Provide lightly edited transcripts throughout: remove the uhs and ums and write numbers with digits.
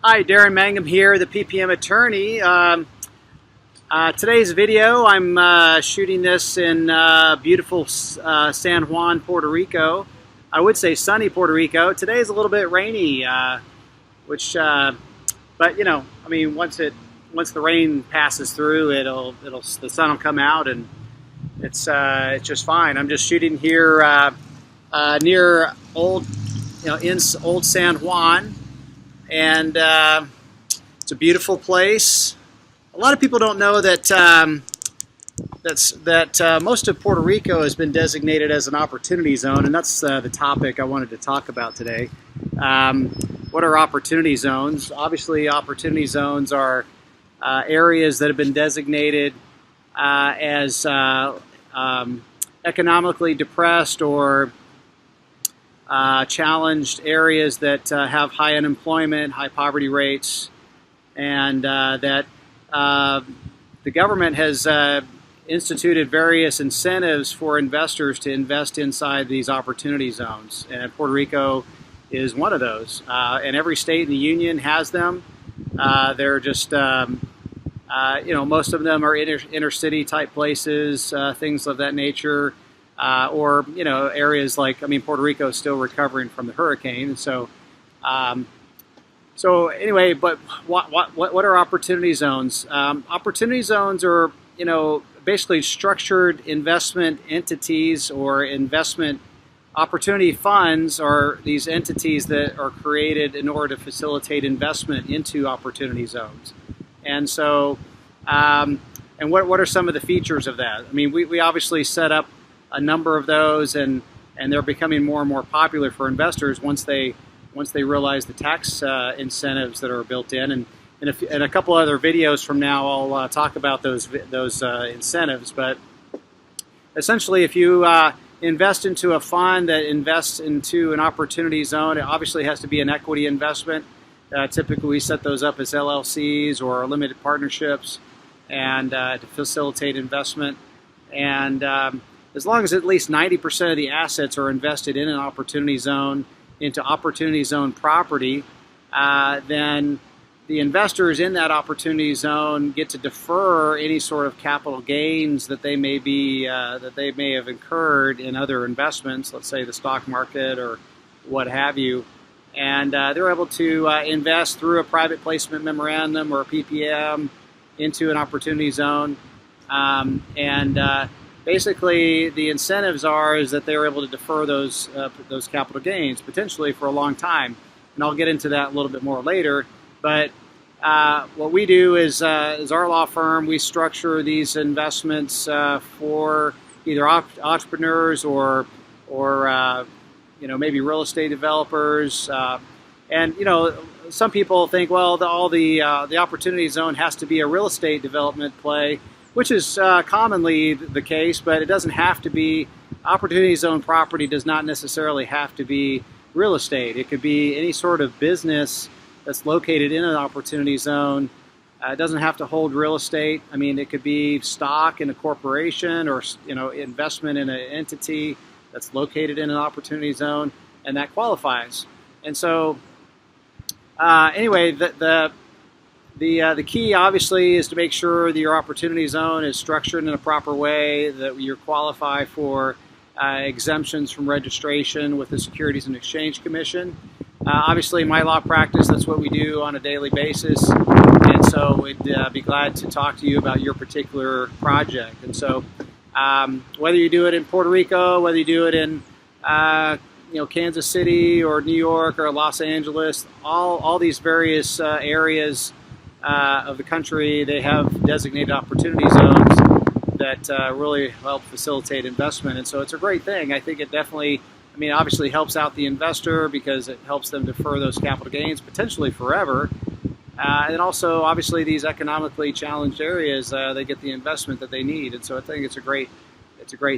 Hi, Darin Mangum here, the PPM attorney. Today's video, I'm shooting this in beautiful San Juan, Puerto Rico. I would say sunny Puerto Rico. Today is a little bit rainy, but you know, I mean, once the rain passes through, the sun will come out, and it's just fine. I'm just shooting here near in old San Juan. And it's a beautiful place. A lot of people don't know that most of Puerto Rico has been designated as an opportunity zone, and that's the topic I wanted to talk about today. What are opportunity zones? Obviously, opportunity zones are areas that have been designated as economically depressed or challenged areas that have high unemployment, high poverty rates, and that the government has instituted various incentives for investors to invest inside these opportunity zones. And Puerto Rico is one of those. And every state in the union has them. They're just, most of them are inner city type places, things of that nature. Or areas like, Puerto Rico is still recovering from the hurricane, and so anyway. But what are opportunity zones? Opportunity zones are basically structured investment entities or investment opportunity funds are these entities that are created in order to facilitate investment into opportunity zones. And so, and what are some of the features of that? We obviously set up a number of those, and they're becoming more and more popular for investors once they realize the tax incentives that are built in. And in a couple other videos from now, I'll talk about those incentives. But essentially, if you invest into a fund that invests into an opportunity zone, it obviously has to be an equity investment. Typically, we set those up as LLCs or limited partnerships, and to facilitate investment. And as long as at least 90% of the assets are invested in an opportunity zone into opportunity zone property, then the investors in that opportunity zone get to defer any sort of capital gains that they may have incurred in other investments, let's say the stock market or what have you, and they're able to invest through a private placement memorandum or a PPM into an opportunity zone, basically, the incentives is that they're able to defer those capital gains potentially for a long time, and I'll get into that a little bit more later. But what we do is our law firm, we structure these investments for either entrepreneurs or maybe real estate developers. And some people think, well, the opportunity zone has to be a real estate development play, which is commonly the case, but it doesn't have to be. Opportunity zone property does not necessarily have to be real estate. It could be any sort of business that's located in an opportunity zone. It doesn't have to hold real estate. It could be stock in a corporation or investment in an entity that's located in an opportunity zone, and that qualifies. And so anyway, the key, obviously, is to make sure that your opportunity zone is structured in a proper way, that you qualify for exemptions from registration with the Securities and Exchange Commission. Obviously, in my law practice, that's what we do on a daily basis, and so we'd be glad to talk to you about your particular project. And so whether you do it in Puerto Rico, whether you do it in Kansas City or New York or Los Angeles, all these various areas of the country, they have designated opportunity zones that really help facilitate investment. And so it's a great thing. I think it definitely, obviously helps out the investor because it helps them defer those capital gains potentially forever. And also, obviously, these economically challenged areas, they get the investment that they need. And so I think it's a great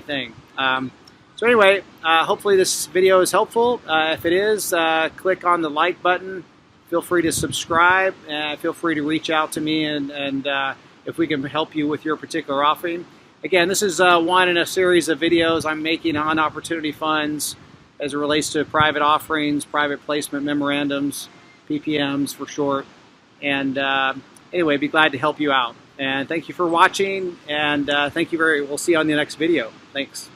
thing. So anyway, hopefully this video is helpful. If it is, click on the like button. Feel free to subscribe, and feel free to reach out to me, and if we can help you with your particular offering. Again, this is one in a series of videos I'm making on opportunity funds as it relates to private offerings, private placement memorandums, PPMs for short. And anyway, be glad to help you out. And thank you for watching. And we'll see you on the next video. Thanks.